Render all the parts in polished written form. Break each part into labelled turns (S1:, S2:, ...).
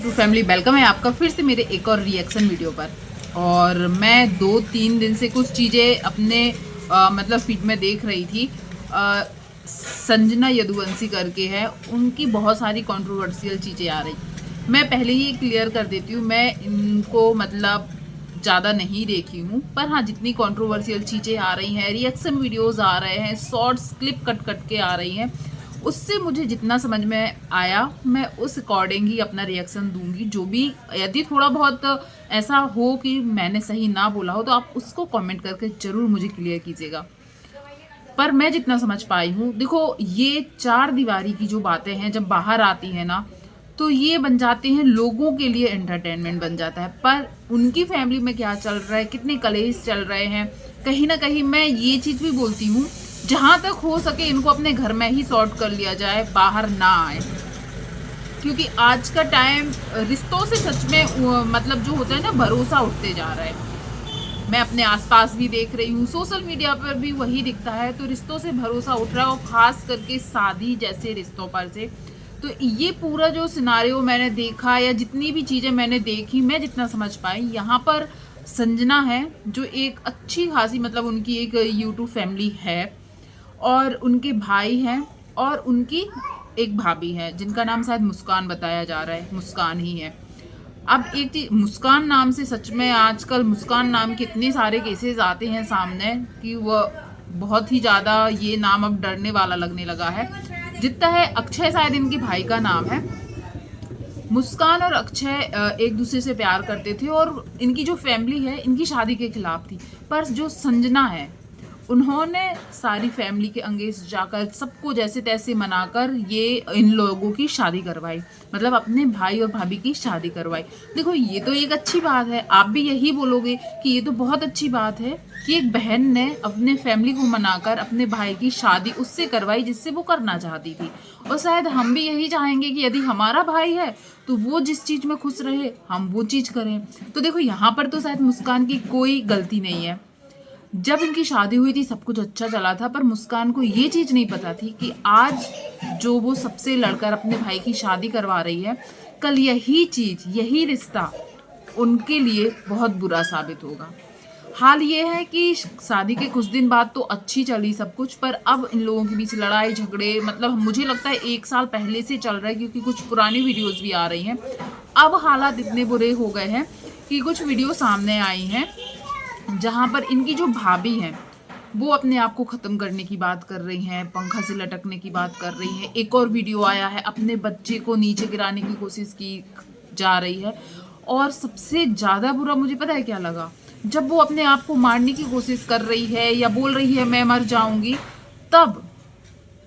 S1: To family welcome है आपका फिर से मेरे एक और रिएक्शन वीडियो पर। और मैं 2-3 दिन से कुछ चीज़ें अपने मतलब फीड में देख रही थी। संजना यदुवंशी करके है, उनकी बहुत सारी कंट्रोवर्शियल चीज़ें आ रही। मैं पहले ही क्लियर कर देती हूँ, मैं इनको मतलब ज़्यादा नहीं देखी हूँ, पर हाँ जितनी कंट्रोवर्शियल चीज़ें आ रही हैं, रिएक्शन वीडियोज़ आ रहे हैं, शॉर्ट्स क्लिप कट कट के आ रही हैं, उससे मुझे जितना समझ में आया मैं उस अकॉर्डिंग ही अपना रिएक्शन दूंगी। जो भी यदि थोड़ा बहुत ऐसा हो कि मैंने सही ना बोला हो तो आप उसको कमेंट करके ज़रूर मुझे क्लियर कीजिएगा। पर मैं जितना समझ पाई हूँ, देखो ये चार दीवारी की जो बातें हैं जब बाहर आती हैं ना, तो ये बन जाते हैं लोगों के लिए एंटरटेनमेंट बन जाता है। पर उनकी फैमिली में क्या चल रहा है, कितने कलेश चल रहे हैं, कहीं ना कहीं मैं ये चीज़ भी बोलती हूँ जहाँ तक हो सके इनको अपने घर में ही सॉर्ट कर लिया जाए, बाहर ना आए। क्योंकि आज का टाइम रिश्तों से सच में मतलब जो होता है ना, भरोसा उठते जा रहा है। मैं अपने आसपास भी देख रही हूँ, सोशल मीडिया पर भी वही दिखता है। तो रिश्तों से भरोसा उठ रहा है, और ख़ास करके शादी जैसे रिश्तों पर से। तो ये पूरा जो सिनारियो मैंने देखा या जितनी भी चीज़ें मैंने देखी, मैं जितना समझ पाई, यहाँ पर संजना है जो एक अच्छी खासी मतलब उनकी एक यूट्यूब फैमिली है, और उनके भाई हैं, और उनकी एक भाभी है जिनका नाम शायद मुस्कान बताया जा रहा है, मुस्कान ही है। अब एक चीज, मुस्कान नाम से सच में आजकल मुस्कान नाम के इतने सारे केसेस आते हैं सामने कि वह बहुत ही ज़्यादा ये नाम अब डरने वाला लगने लगा है। जितना है अक्षय, शायद इनके भाई का नाम है। मुस्कान और अक्षय एक दूसरे से प्यार करते थे, और इनकी जो फैमिली है इनकी शादी के खिलाफ थी। पर जो संजना है, उन्होंने सारी फैमिली के अंगेंस्ट जाकर सबको जैसे तैसे मनाकर ये इन लोगों की शादी करवाई, मतलब अपने भाई और भाभी की शादी करवाई। देखो ये तो एक अच्छी बात है, आप भी यही बोलोगे कि ये तो बहुत अच्छी बात है कि एक बहन ने अपने फैमिली को मनाकर अपने भाई की शादी उससे करवाई जिससे वो करना चाहती थी। और शायद हम भी यही चाहेंगे कि यदि हमारा भाई है तो वो जिस चीज़ में खुश रहे हम वो चीज़ करें। तो देखो यहाँ पर तो शायद मुस्कान की कोई गलती नहीं है। जब इनकी शादी हुई थी सब कुछ अच्छा चला था, पर मुस्कान को ये चीज़ नहीं पता थी कि आज जो वो सबसे लड़कर अपने भाई की शादी करवा रही है, कल यही चीज़, यही रिश्ता उनके लिए बहुत बुरा साबित होगा। हाल ये है कि शादी के कुछ दिन बाद तो अच्छी चली सब कुछ, पर अब इन लोगों के बीच लड़ाई झगड़े, मतलब मुझे लगता है 1 साल पहले से चल रहा है, क्योंकि कुछ पुरानी वीडियोज़ भी आ रही हैं। अब हालात इतने बुरे हो गए हैं कि कुछ वीडियो सामने आई हैं जहाँ पर इनकी जो भाभी हैं वो अपने आप को ख़त्म करने की बात कर रही हैं, पंखा से लटकने की बात कर रही हैं। एक और वीडियो आया है, अपने बच्चे को नीचे गिराने की कोशिश की जा रही है। और सबसे ज़्यादा बुरा मुझे पता है क्या लगा, जब वो अपने आप को मारने की कोशिश कर रही है या बोल रही है मैं मर जाऊंगी, तब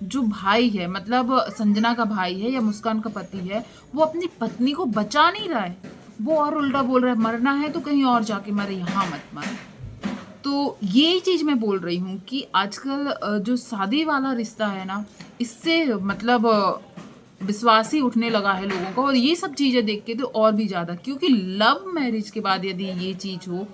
S1: जो भाई है, मतलब संजना का भाई है या मुस्कान का पति है, वो अपनी पत्नी को बचा नहीं रहा है। वो और उल्टा बोल रहा है मरना है तो कहीं और जाके मरे, यहाँ मत मर। तो यही चीज़ मैं बोल रही हूँ कि आजकल जो शादी वाला रिश्ता है ना, इससे मतलब विश्वास ही उठने लगा है लोगों का। और ये सब चीज़ें देख के तो और भी ज़्यादा, क्योंकि लव मैरिज के बाद यदि ये चीज़ हो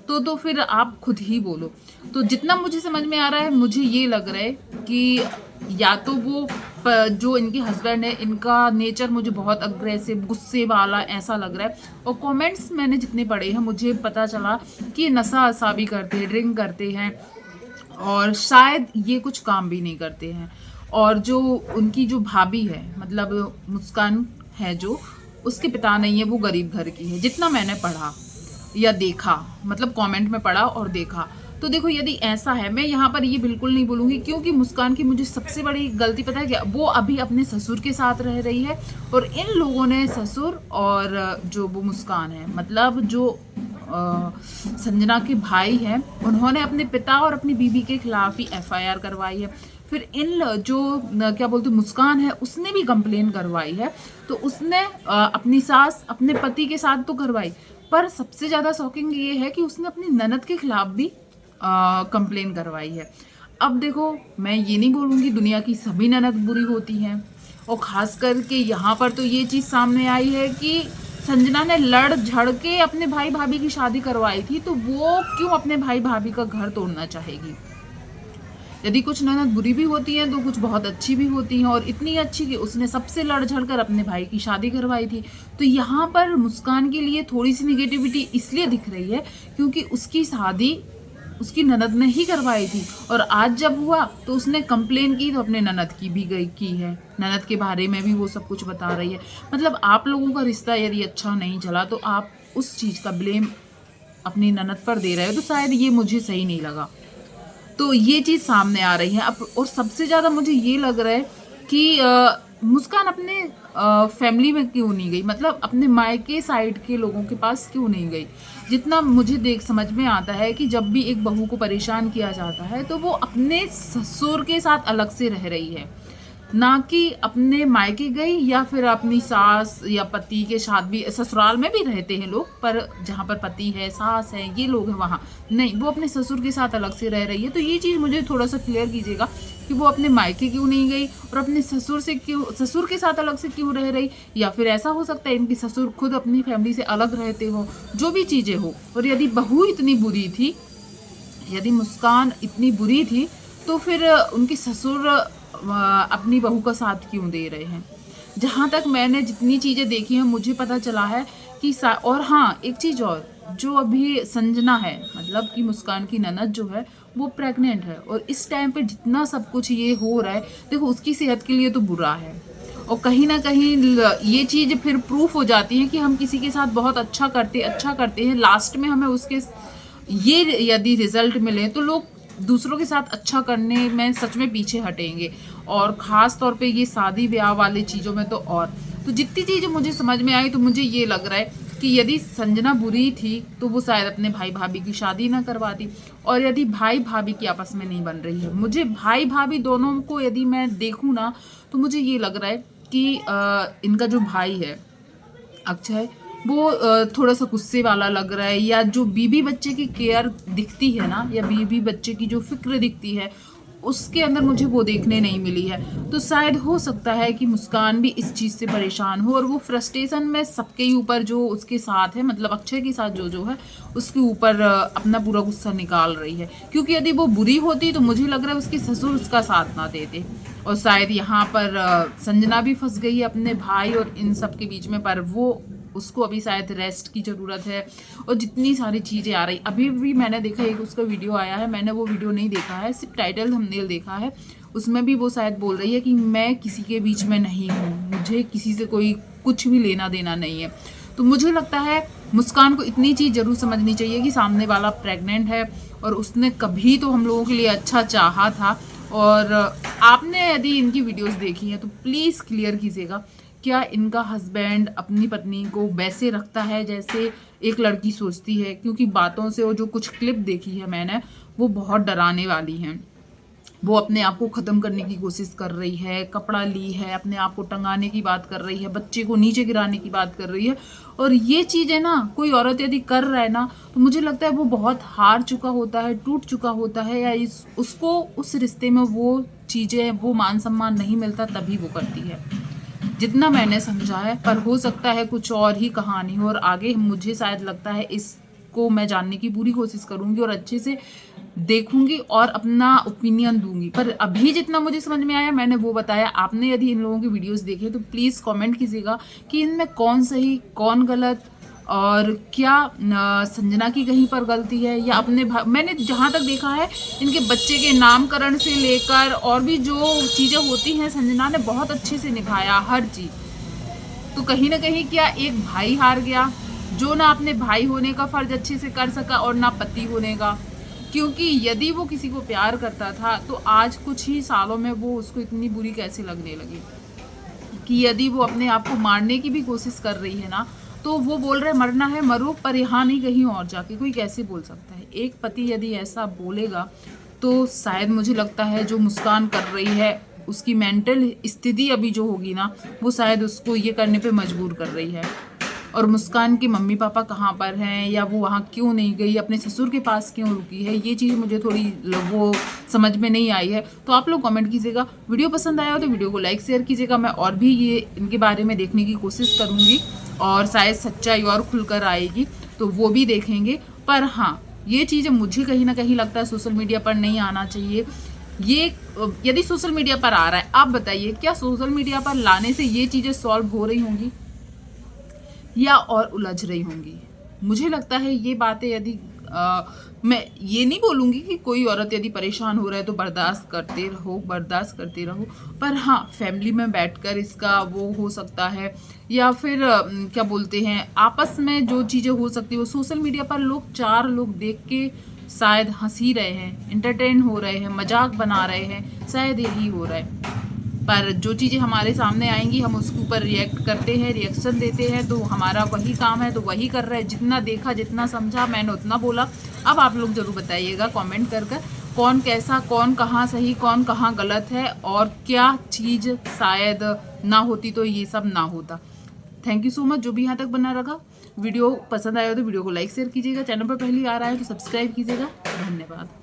S1: तो फिर आप खुद ही बोलो। तो जितना मुझे समझ में आ रहा है, मुझे ये लग रहा है कि या तो वो जो इनके हस्बैंड है, इनका नेचर मुझे बहुत अग्रेसिव, गुस्से वाला ऐसा लग रहा है। और कमेंट्स मैंने जितने पढ़े हैं मुझे पता चला कि नशा असा भी करते हैं, ड्रिंक करते हैं, और शायद ये कुछ काम भी नहीं करते हैं। और जो उनकी जो भाभी है, मतलब मुस्कान है, जो उसके पिता नहीं है, वो गरीब घर की है, जितना मैंने पढ़ा या देखा, मतलब कमेंट में पढ़ा और देखा। तो देखो यदि ऐसा है, मैं यहाँ पर ये बिल्कुल नहीं बोलूँगी, क्योंकि मुस्कान की मुझे सबसे बड़ी गलती पता है क्या, वो अभी अपने ससुर के साथ रह रही है। और इन लोगों ने ससुर और जो वो मुस्कान है, मतलब जो संजना के भाई हैं, उन्होंने अपने पिता और अपनी बीवी के खिलाफ ही FIR करवाई है। फिर इन जो क्या बोलते मुस्कान है, उसने भी कंप्लेन करवाई है। तो उसने अपनी सास अपने पति के साथ तो करवाई, पर सबसे ज़्यादा शॉकिंग ये है कि उसने अपनी ननद के खिलाफ भी कंप्लेन करवाई है। अब देखो मैं ये नहीं बोलूँगी दुनिया की सभी ननद बुरी होती हैं, और ख़ास करके यहाँ पर तो ये चीज़ सामने आई है कि संजना ने लड़ झड़ के अपने भाई भाभी की शादी करवाई थी, तो वो क्यों अपने भाई भाभी का घर तोड़ना चाहेगी। यदि कुछ ननद बुरी भी होती हैं तो कुछ बहुत अच्छी भी होती हैं, और इतनी अच्छी कि उसने सबसे लड़ झड़ कर अपने भाई की शादी करवाई थी। तो यहाँ पर मुस्कान के लिए थोड़ी सी निगेटिविटी इसलिए दिख रही है क्योंकि उसकी शादी उसकी ननद ने ही करवाई थी, और आज जब हुआ तो उसने कंप्लेन की तो अपने ननद की भी गई की है, ननद के बारे में भी वो सब कुछ बता रही है। मतलब आप लोगों का रिश्ता यदि अच्छा नहीं चला तो आप उस चीज़ का ब्लेम अपनी ननद पर दे रहे हो, तो शायद ये मुझे सही नहीं लगा। तो ये चीज़ सामने आ रही है अब, और सबसे ज़्यादा मुझे ये लग रहा है कि मुस्कान अपने फैमिली में क्यों नहीं गई, मतलब अपने मायके साइड के लोगों के पास क्यों नहीं गई। जितना मुझे देख समझ में आता है कि जब भी एक बहू को परेशान किया जाता है तो वो अपने ससुर के साथ अलग से रह रही है, ना कि अपने मायके गई या फिर अपनी सास या पति के साथ भी। ससुराल में भी रहते हैं लोग, पर जहाँ पर पति है, सास है, ये लोग हैं, वहाँ नहीं, वो अपने ससुर के साथ अलग से रह रही है। तो ये चीज़ मुझे थोड़ा सा क्लियर कीजिएगा कि वो अपने मायके क्यों नहीं गई और अपने ससुर के साथ अलग से क्यों रह रही, या फिर ऐसा हो सकता है इनकी ससुर खुद अपनी फैमिली से अलग रहते हो, जो भी चीज़ें हो। और यदि बहू इतनी बुरी थी, यदि मुस्कान इतनी बुरी थी, तो फिर उनके ससुर अपनी बहू का साथ क्यों दे रहे हैं। जहाँ तक मैंने जितनी चीज़ें देखी हैं मुझे पता चला है कि और हाँ, एक चीज़ और, जो अभी संजना है, मतलब कि मुस्कान की ननद जो है वो प्रेग्नेंट है, और इस टाइम पे जितना सब कुछ ये हो रहा है, देखो उसकी सेहत के लिए तो बुरा है, और कहीं ना कहीं ये चीज़ फिर प्रूफ हो जाती है कि हम किसी के साथ बहुत अच्छा करते हैं, लास्ट में हमें उसके ये यदि रिजल्ट मिले तो लोग दूसरों के साथ अच्छा करने में सच में पीछे हटेंगे, और ख़ास तौर पे ये शादी ब्याह वाली चीज़ों में तो जितनी चीज़ें मुझे समझ में आई, तो मुझे ये लग रहा है कि यदि संजना बुरी थी तो वो शायद अपने भाई भाभी की शादी ना करवाती, और यदि भाई भाभी की आपस में नहीं बन रही है, मुझे भाई भाभी दोनों को यदि मैं देखूँ ना, तो मुझे ये लग रहा है कि इनका जो भाई है अक्षय, वो थोड़ा सा गुस्से वाला लग रहा है, या जो बीबी बच्चे की केयर दिखती है ना, या बीबी बच्चे की जो फिक्र दिखती है, उसके अंदर मुझे वो देखने नहीं मिली है। तो शायद हो सकता है कि मुस्कान भी इस चीज़ से परेशान हो, और वो फ्रस्ट्रेशन में सबके ही ऊपर जो उसके साथ है, मतलब अक्षय के साथ जो है उसके ऊपर अपना पूरा गुस्सा निकाल रही है। क्योंकि यदि वो बुरी होती तो मुझे लग रहा है उसके ससुर उसका साथ ना देते, और शायद यहाँ पर संजना भी फंस गई है अपने भाई और इन सब के बीच में, पर वो उसको अभी शायद रेस्ट की ज़रूरत है, और जितनी सारी चीज़ें आ रही। अभी भी मैंने देखा एक उसका वीडियो आया है, मैंने वो वीडियो नहीं देखा है, सिर्फ टाइटल थंबनेल देखा है। उसमें भी वो शायद बोल रही है कि मैं किसी के बीच में नहीं हूँ, मुझे किसी से कोई कुछ भी लेना देना नहीं है। तो मुझे लगता है मुस्कान को इतनी चीज़ ज़रूर समझनी चाहिए कि सामने वाला प्रेग्नेंट है, और उसने कभी तो हम लोगों के लिए अच्छा चाहा था। और आपने यदि इनकी वीडियोस देखी हैं तो प्लीज़ क्लियर कीजिएगा, क्या इनका हस्बैंड अपनी पत्नी को वैसे रखता है जैसे एक लड़की सोचती है? क्योंकि बातों से और जो कुछ क्लिप देखी है मैंने, वो बहुत डराने वाली हैं। वो अपने आप को ख़त्म करने की कोशिश कर रही है, कपड़ा ली है, अपने आप को टंगाने की बात कर रही है, बच्चे को नीचे गिराने की बात कर रही है। और ये चीज़ें ना कोई औरत यदि कर रहा है ना, तो मुझे लगता है वो बहुत हार चुका होता है, टूट चुका होता है, या उसको उस रिश्ते में वो चीज़ें, वो मान सम्मान नहीं मिलता, तभी वो करती है, जितना मैंने समझा है। पर हो सकता है कुछ और ही कहानी हो, और आगे मुझे शायद लगता है इसको मैं जानने की पूरी कोशिश करूंगी और अच्छे से देखूंगी और अपना ओपिनियन दूंगी। पर अभी जितना मुझे समझ में आया मैंने वो बताया। आपने यदि इन लोगों की वीडियोस देखे तो प्लीज़ कमेंट कीजिएगा कि इनमें कौन सही कौन गलत, और क्या संजना की कहीं पर गलती है, या अपने मैंने जहाँ तक देखा है इनके बच्चे के नामकरण से लेकर और भी जो चीज़ें होती हैं संजना ने बहुत अच्छे से निभाया हर चीज़। तो कहीं ना कहीं क्या एक भाई हार गया, जो ना अपने भाई होने का फर्ज अच्छे से कर सका और ना पति होने का। क्योंकि यदि वो किसी को प्यार करता था तो आज कुछ ही सालों में वो उसको इतनी बुरी कैसे लगने लगी कि यदि वो अपने आप को मारने की भी कोशिश कर रही है ना, तो वो बोल रहे मरना है मरो, पर यहाँ नहीं कहीं और जाके। कोई कैसे बोल सकता है? एक पति यदि ऐसा बोलेगा तो शायद मुझे लगता है जो मुस्कान कर रही है उसकी मेंटल स्थिति अभी जो होगी ना, वो शायद उसको ये करने पे मजबूर कर रही है। और मुस्कान के मम्मी पापा कहाँ पर हैं, या वो वहाँ क्यों नहीं गई, अपने ससुर के पास क्यों रुकी है, ये चीज़ मुझे थोड़ी वो समझ में नहीं आई है। तो आप लोग कमेंट कीजिएगा। वीडियो पसंद आया हो तो वीडियो को लाइक शेयर कीजिएगा। मैं और भी ये इनके बारे में देखने की कोशिश करूँगी, और शायद सच्चाई और खुलकर आएगी तो वो भी देखेंगे। पर हाँ, ये चीज़ें मुझे कहीं ना कहीं लगता है सोशल मीडिया पर नहीं आना चाहिए। ये यदि सोशल मीडिया पर आ रहा है, आप बताइए क्या सोशल मीडिया पर लाने से ये चीज़ें सॉल्व हो रही होंगी या और उलझ रही होंगी? मुझे लगता है ये बातें यदि मैं ये नहीं बोलूँगी कि कोई औरत यदि परेशान हो रहा है तो बर्दाश्त करते रहो, पर हाँ, फैमिली में बैठकर इसका वो हो सकता है, या फिर क्या बोलते हैं, आपस में जो चीज़ें हो सकती है वो सोशल मीडिया पर लोग 4 लोग देख के शायद हँस ही रहे हैं, एंटरटेन हो रहे हैं, मजाक बना रहे हैं, शायद यही हो रहा है। पर जो चीज़ें हमारे सामने आएंगी हम उसके ऊपर रिएक्ट करते हैं, रिएक्शन देते हैं, तो हमारा वही काम है, तो वही कर रहे हैं। जितना देखा, जितना समझा, मैंने उतना बोला। अब आप लोग ज़रूर बताइएगा कमेंट कर कौन कैसा, कौन कहाँ सही, कौन कहाँ गलत है, और क्या चीज़ शायद ना होती तो ये सब ना होता। थैंक यू सो मच जो भी यहाँ तक बना रखा। वीडियो पसंद आया हो तो वीडियो को लाइक शेयर कीजिएगा, चैनल पर पहली आ रहा है तो सब्सक्राइब कीजिएगा। धन्यवाद।